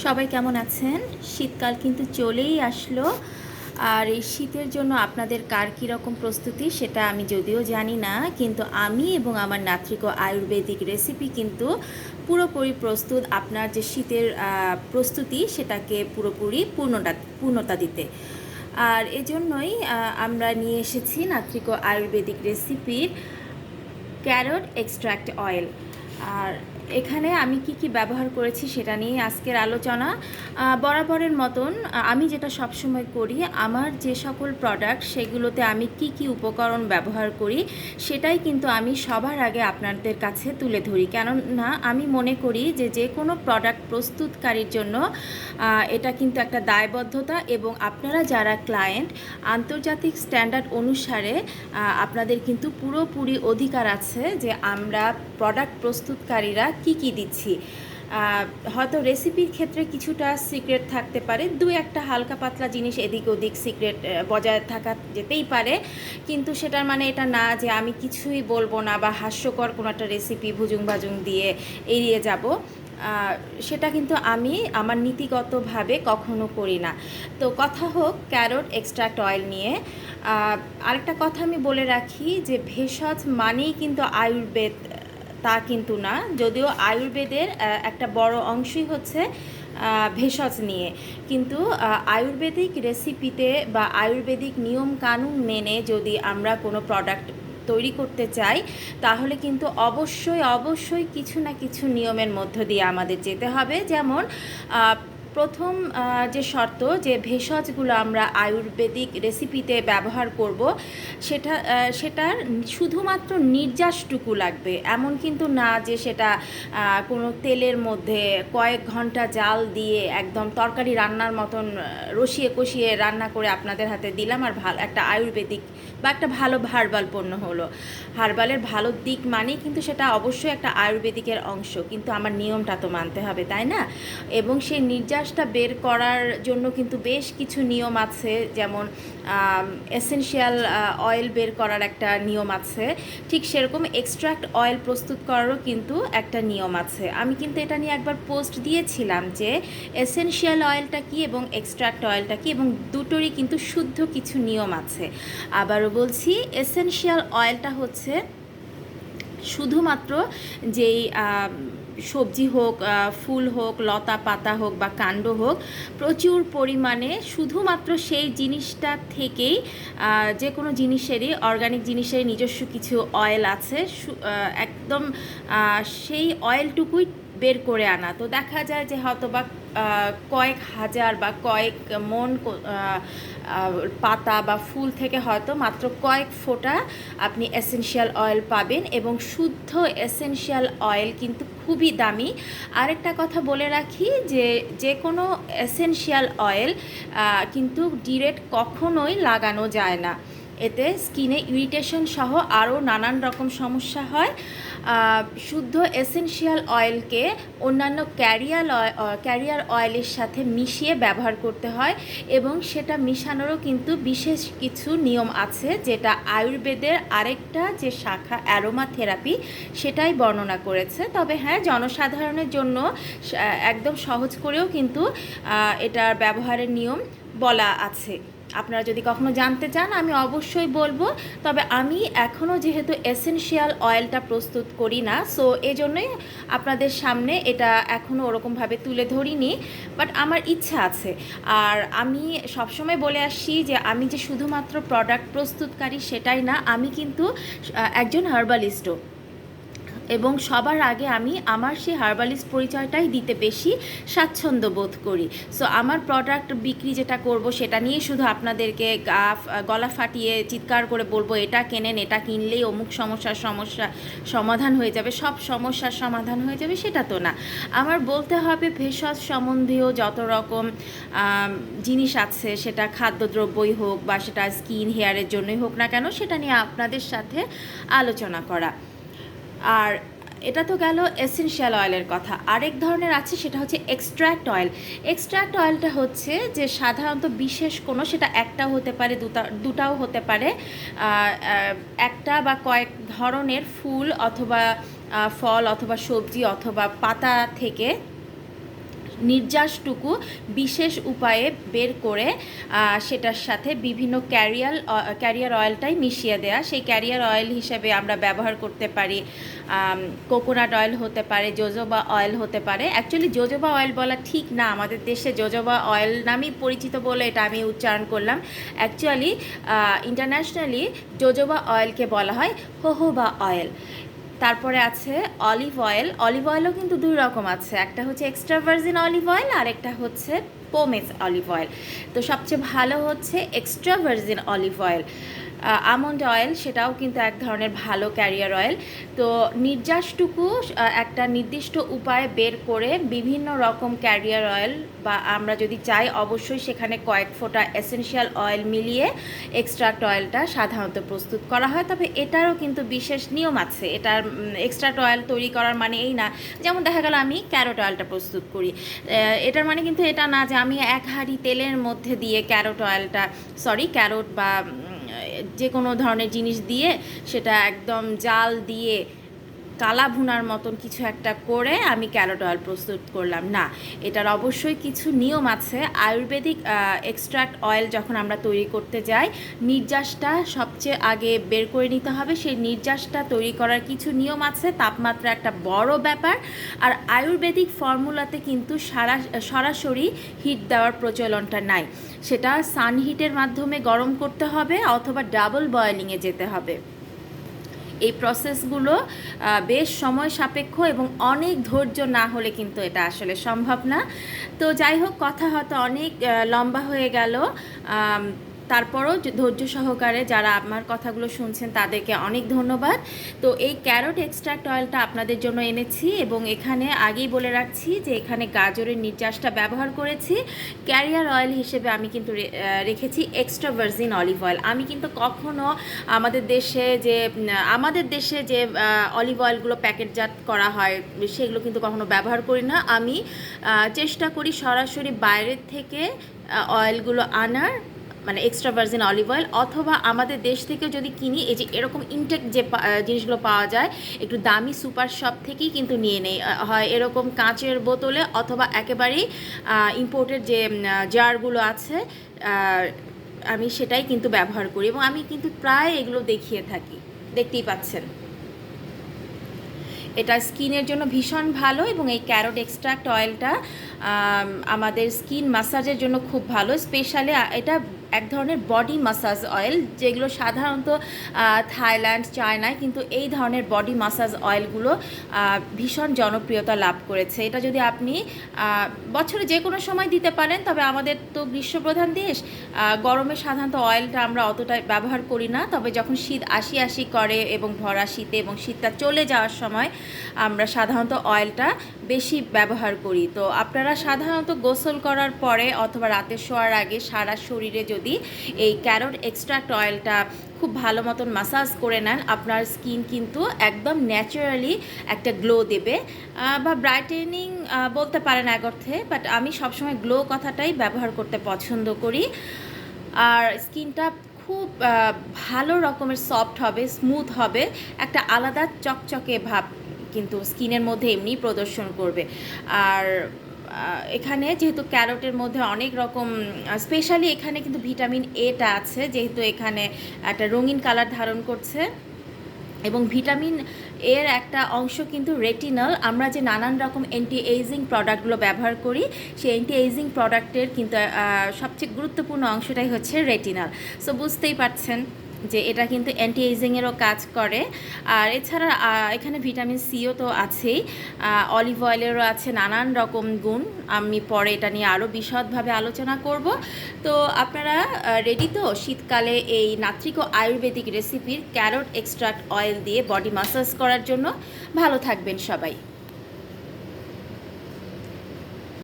সবাই কেমন আছেন? শীতকাল কিন্তু চলেই আসলো। আর এই শীতের জন্য আপনাদের কার কীরকম প্রস্তুতি সেটা আমি যদিও জানি না, কিন্তু আমি এবং আমার নাত্রিক আয়ুর্বেদিক রেসিপি কিন্তু পুরোপুরি প্রস্তুত আপনার যে শীতের প্রস্তুতি সেটাকে পুরোপুরি পূর্ণতা দিতে। আর এজন্যই আমরা নিয়ে এসেছি নাত্রিক আয়ুর্বেদিক রেসিপির ক্যারট এক্সট্র্যাক্ট অয়েল। আর এখানে আমি কি ব্যবহার করেছি সেটা নিয়ে আজকের আলোচনা। বরাবরের মতন আমি যেটা সবসময় করি, আমার যে সকল প্রোডাক্ট সেগুলোতে আমি কি উপকরণ ব্যবহার করি সেটাই কিন্তু আমি সবার আগে আপনাদের কাছে তুলে ধরি। কেননা আমি মনে করি যে কোনো প্রোডাক্ট প্রস্তুতকারীর জন্য এটা কিন্তু একটা দায়বদ্ধতা, এবং আপনারা যারা ক্লায়েন্ট আন্তর্জাতিক স্ট্যান্ডার্ড অনুসারে আপনাদের কিন্তু পুরোপুরি অধিকার আছে যে আমরা প্রোডাক্ট প্রস্তুতকারীরা কি দিচ্ছি। হয়তো রেসিপির ক্ষেত্রে কিছুটা সিক্রেট থাকতে পারে, একটা হালকা পাতলা জিনিস এদিক ওদিক সিক্রেট বজায় থাকা যেতেই পারে, কিন্তু সেটার মানে এটা না যে আমি কিছুই বলবো না বা হাস্যকর কোনো একটা রেসিপি ভুজুং ভাজুং দিয়ে এড়িয়ে যাব। সেটা কিন্তু আমি আমার নীতিগতভাবে কখনো করি না। তো কথা হোক ক্যারট এক্সট্রাক্ট অয়েল নিয়ে। আরেকটা কথা আমি বলে রাখি যে ভেষজ মানেই কিন্তু আয়ুর্বেদ তা কিন্তু না, যদিও আয়ুর্বেদের একটা বড় অংশই হচ্ছে ভেষজ নিয়ে, কিন্তু আয়ুর্বেদিক রেসিপিতে বা আয়ুর্বেদিক নিয়ম কানুন মেনে যদি আমরা কোনো প্রোডাক্ট তৈরি করতে চাই তাহলে কিন্তু অবশ্যই কিছু না কিছু নিয়মের মধ্য দিয়ে আমাদের যেতে হবে। যেমন প্রথম যে শর্ত, যে ভেষজগুলো আমরা আয়ুর্বেদিক রেসিপিতে ব্যবহার করব সেটার শুধুমাত্র নির্যাসটুকু লাগবে। এমন কিন্তু না যে সেটা কোনো তেলের মধ্যে কয়েক ঘন্টা জাল দিয়ে একদম তরকারি রান্নার মতন রসিয়ে কষিয়ে রান্না করে আপনাদের হাতে দিলাম আর একটা আয়ুর্বেদিক বা একটা ভালো হার্বাল পণ্য হলো। হার্বালের ভালো দিক মানেই কিন্তু সেটা অবশ্যই একটা আয়ুর্বেদিকের অংশ, কিন্তু আমার নিয়মটা তো মানতে হবে, তাই না? এবং সেই নির্যাসটা বের করার জন্য কিন্তু বেশ কিছু নিয়ম আছে, যেমন এসেনশিয়াল অয়েল বের করার একটা নিয়ম আছে, ঠিক সেরকম এক্সট্রাক্ট অয়েল প্রস্তুত করারও কিন্তু একটা নিয়ম আছে। আমি কিন্তু এটা নিয়ে একবার পোস্ট দিয়েছিলাম যে এসেনশিয়াল অয়েলটা কি এবং এক্সট্রাক্ট অয়েলটা কি, এবং দুটোরই কিন্তু শুদ্ধ কিছু নিয়ম আছে। আবারও বলছি, এসেনশিয়াল অয়েলটা হচ্ছে শুধুমাত্র যেই সবজি হোক, ফুল হোক, লতা পাতা হোক বা কাণ্ড হোক, প্রচুর পরিমাণে শুধুমাত্র সেই জিনিসটা থেকেই যে কোনো জিনিসেরই, অর্গানিক জিনিসের নিজস্ব কিছু অয়েল আছে, একদম সেই অয়েলটুকুই বের করে আনা। তো দেখা যায় যে হয়তো বা কয়েক হাজার বা কয়েক মন পাতা বা ফুল থেকে হয়তো মাত্র কয়েক ফোঁটা আপনি এসেনশিয়াল অয়েল পাবেন, এবং শুদ্ধ এসেনশিয়াল অয়েল কিন্তু খুবই দামি। আরেকটা কথা বলে রাখি যে কোনো এসেনশিয়াল অয়েল কিন্তু ডিরেক্ট কখনোই লাগানো যায় না, এতে স্কিনে ইরিটেশন সহ আরও নানান রকম সমস্যা হয়। শুদ্ধ এসেনশিয়াল অয়েলকে অন্যান্য ক্যারিয়ার অয়েলের সাথে মিশিয়ে ব্যবহার করতে হয়, এবং সেটা মিশানোরও কিন্তু বিশেষ কিছু নিয়ম আছে, যেটা আয়ুর্বেদের আরেকটা যে শাখা অ্যারোমা থেরাপি সেটাই বর্ণনা করেছে। তবে হ্যাঁ, জনসাধারণের জন্য একদম সহজ করেও কিন্তু এটার ব্যবহারের নিয়ম বলা আছে। আপনারা যদি কখনো জানতে চান আমি অবশ্যই বলবো, তবে আমি এখনও যেহেতু এসেনশিয়াল অয়েলটা প্রস্তুত করি না, সো এজন্যই আপনাদের সামনে এটা এখনও ওরকমভাবে তুলে ধরিনি, বাট আমার ইচ্ছা আছে। আর আমি সবসময় বলে আসছি যে আমি যে শুধুমাত্র প্রোডাক্ট প্রস্তুতকারী সেটাই না, আমি কিন্তু একজন হার্বালিস্টও, এবং সবার আগে আমি আমার সেই হার্বালিস্ট পরিচয়টাই দিতে বেশি স্বাচ্ছন্দ্য বোধ করি। সো আমার প্রোডাক্ট বিক্রি যেটা করব সেটা নিয়ে শুধু আপনাদেরকে গলা ফাটিয়ে চিৎকার করে বলবো এটা কেনেন, এটা কিনলেই অমুক সমস্যা সমাধান হয়ে যাবে, সব সমস্যার সমাধান হয়ে যাবে, সেটা তো না। আমার বলতে হবে ভেষজ সম্বন্ধীয় যত রকম জিনিস আছে, সেটা খাদ্যদ্রব্যই হোক বা সেটা স্কিন হেয়ারের জন্যই হোক না কেন, সেটা নিয়ে আপনাদের সাথে আলোচনা করা। আর এটা তো গেল এসেনশিয়াল অয়েলের কথা। আরেক ধরনের আছে, সেটা হচ্ছে এক্সট্র্যাক্ট অয়েল। এক্সট্র্যাক্ট অয়েলটা হচ্ছে যে সাধারণত বিশেষ কোনো, সেটা একটাও হতে পারে, দুটাও হতে পারে, একটা বা কয়েক ধরনের ফুল অথবা ফল অথবা সবজি অথবা পাতা থেকে নির্যাসটুকু বিশেষ উপায়ে বের করে সেটার সাথে বিভিন্ন ক্যারিয়ার অয়েলটাই মিশিয়ে দেয়া। সেই ক্যারিয়ার অয়েল হিসেবে আমরা ব্যবহার করতে পারি কোকোনাট অয়েল হতে পারে, জোজোবা অয়েল হতে পারে। অ্যাকচুয়ালি জোজোবা অয়েল বলা ঠিক না, আমাদের দেশে জোজোবা অয়েল নামেই পরিচিত বলে এটা আমি উচ্চারণ করলাম। অ্যাকচুয়ালি ইন্টারন্যাশনালি জোজোবা অয়েলকে বলা হয় হোহোবা অয়েল। তারপরে আছে অলিভ অয়েল। অলিভ অয়েলও কিন্তু দুই রকম আছে, একটা হচ্ছে এক্সট্রা ভার্জিন অলিভ অয়েল আর একটা হচ্ছে পোমেস অলিভ অয়েল। তো সবচেয়ে ভালো হচ্ছে extra virgin olive oil. Almond oil সেটাও কিন্তু এক ধরনের ভালো ক্যারিয়ার অয়েল। তো নির্যাসটুকু একটা নির্দিষ্ট উপায়ে বের করে বিভিন্ন রকম ক্যারিয়ার অয়েল বা আমরা যদি চাই অবশ্যই সেখানে কয়েক ফোঁটা এসেনশিয়াল অয়েল মিলিয়ে এক্সট্রাক্ট অয়েলটা সাধারণত প্রস্তুত করা হয়। তবে এটারও কিন্তু বিশেষ নিয়ম আছে। এটার এক্সট্রাক্ট অয়েল তৈরি করার মানে এই না, যেমন দেখা গেল আমি ক্যারোট অয়েলটা প্রস্তুত করি, এটার মানে কিন্তু এটা না যে আমি এক হাঁড়ি তেলের মধ্যে দিয়ে ক্যারোট বা যে কোনো ধরনের জিনিস দিয়ে সেটা একদম জাল দিয়ে কালা ভুনার মতন কিছু একটা করে আমি ক্যারোট অয়েল প্রস্তুত করলাম না। এটার অবশ্যই কিছু নিয়ম আছে। আয়ুর্বেদিক এক্সট্রাক্ট অয়েল যখন আমরা তৈরি করতে যাই, নির্যাসটা সবচেয়ে আগে বের করে নিতে হবে। সেই নির্যাসটা তৈরি করার কিছু নিয়ম আছে, তাপমাত্রা একটা বড় ব্যাপার। আর আয়ুর্বেদিক ফর্মুলাতে কিন্তু সরাসরি হিট দেওয়ার প্রচলনটা নাই, সেটা সানহিটের মাধ্যমে গরম করতে হবে অথবা ডাবল বয়েলিংয়ে যেতে হবে। এই প্রসেসগুলো বেশ সময় সাপেক্ষ এবং অনেক ধৈর্য না হলে কিন্তু এটা আসলে সম্ভব না। তো যাই হোক, কথা হয়তো অনেক লম্বা হয়ে গেল, তারপরও ধৈর্য সহকারে যারা আমার কথাগুলো শুনছেন তাদেরকে অনেক ধন্যবাদ। তো এই ক্যারোট এক্সট্রাক্ট অয়েলটা আপনাদের জন্য এনেছি এবং এখানে আগেই বলে রাখছি যে এখানে গাজরের নির্যাসটা ব্যবহার করেছি। ক্যারিয়ার অয়েল হিসেবে আমি কিন্তু রেখেছি এক্সট্রা ভার্জিন অলিভ অয়েল। আমি কিন্তু কখনো আমাদের দেশে যে অলিভ অয়েলগুলো প্যাকেটজাত করা হয় সেগুলো কিন্তু কখনো ব্যবহার করি না। আমি চেষ্টা করি সরাসরি বাইরের থেকে অয়েলগুলো আনার, মানে এক্সট্রা ভার্জিন অলিভ অয়েল, অথবা আমাদের দেশ থেকে যদি কিনি এই যে এরকম ইনটেক যে জিনিসগুলো পাওয়া যায় একটু দামি সুপার শপ থেকেই কিন্তু নিয়ে নেই, হয় এরকম কাঁচের বোতলে অথবা একেবারেই ইম্পোর্টেড যে জারগুলো আছে আমি সেটাই কিন্তু ব্যবহার করি এবং আমি কিন্তু প্রায় এগুলো দেখিয়ে থাকি, দেখতেই পাচ্ছেন। এটা স্কিনের জন্য ভীষণ ভালো এবং এই ক্যারোট এক্সট্রাক্ট অয়েলটা আমাদের স্কিন ম্যাসাজের জন্য খুব ভালো। স্পেশালি এটা এক ধরনের বডি ম্যাসাজ অয়েল, যেগুলো সাধারণত থাইল্যান্ড, চায়নায় কিন্তু এই ধরনের বডি ম্যাসাজ অয়েলগুলো ভীষণ জনপ্রিয়তা লাভ করেছে। এটা যদি আপনি বছরে যে কোনো সময় দিতে পারেন, তবে আমাদের তো গ্রীষ্মপ্রধান দেশ, গরমে সাধারণত অয়েলটা আমরা অতটা ব্যবহার করি না। তবে যখন শীত আসি করে এবং ভরা শীতে এবং শীতটা চলে যাওয়ার সময় আমরা সাধারণত অয়েলটা বেশি ব্যবহার করি। তো আপনারা সাধারণত গোসল করার পরে অথবা রাতে শোয়ার আগে সারা শরীরে যদি এই ক্যারোট এক্সট্রাক্ট অয়েলটা খুব ভালো মতন মাসাজ করে নেন, আপনার স্কিন কিন্তু একদম ন্যাচারালি একটা গ্লো দেবে, বা ব্রাইটেনিং বলতে পারেন এক অর্থে, বাট আমি সবসময় গ্লো কথাটাই ব্যবহার করতে পছন্দ করি। আর স্কিনটা খুব ভালো রকমের সফট হবে, স্মুথ হবে, একটা আলাদা চকচকে ভাব কিন্তু স্কিনের মধ্যে এমনি প্রদর্শন করবে। আর এখানে যেহেতু ক্যারোটের মধ্যে অনেক রকম, স্পেশালি এখানে কিন্তু ভিটামিন এটা আছে, যেহেতু এখানে একটা রঙিন কালার ধারণ করছে, এবং ভিটামিন এর একটা অংশ কিন্তু রেটিনল। আমরা যে নানান রকম অ্যান্টি এইজিং প্রোডাক্টগুলো ব্যবহার করি, সেই অ্যান্টি এইজিং প্রোডাক্টের কিন্তু সবচেয়ে গুরুত্বপূর্ণ অংশটাই হচ্ছে রেটিনল। সো বুঝতেই পারছেন যে এটা কিন্তু অ্যান্টি এইজিংয়েরও কাজ করে। আর এছাড়া এখানে ভিটামিন সিও তো আছেই, অলিভ অয়েলেরও আছে নানান রকম গুণ। আমি পরে এটা নিয়ে আরও বিশদভাবে আলোচনা করব। তো আপনারা রেডি তো শীতকালে এই নাত্রিক আয়ুর্বেদিক রেসিপির ক্যারোট এক্সট্রাক্ট অয়েল দিয়ে বডি ম্যাসাজ করার জন্য? ভালো থাকবেন সবাই।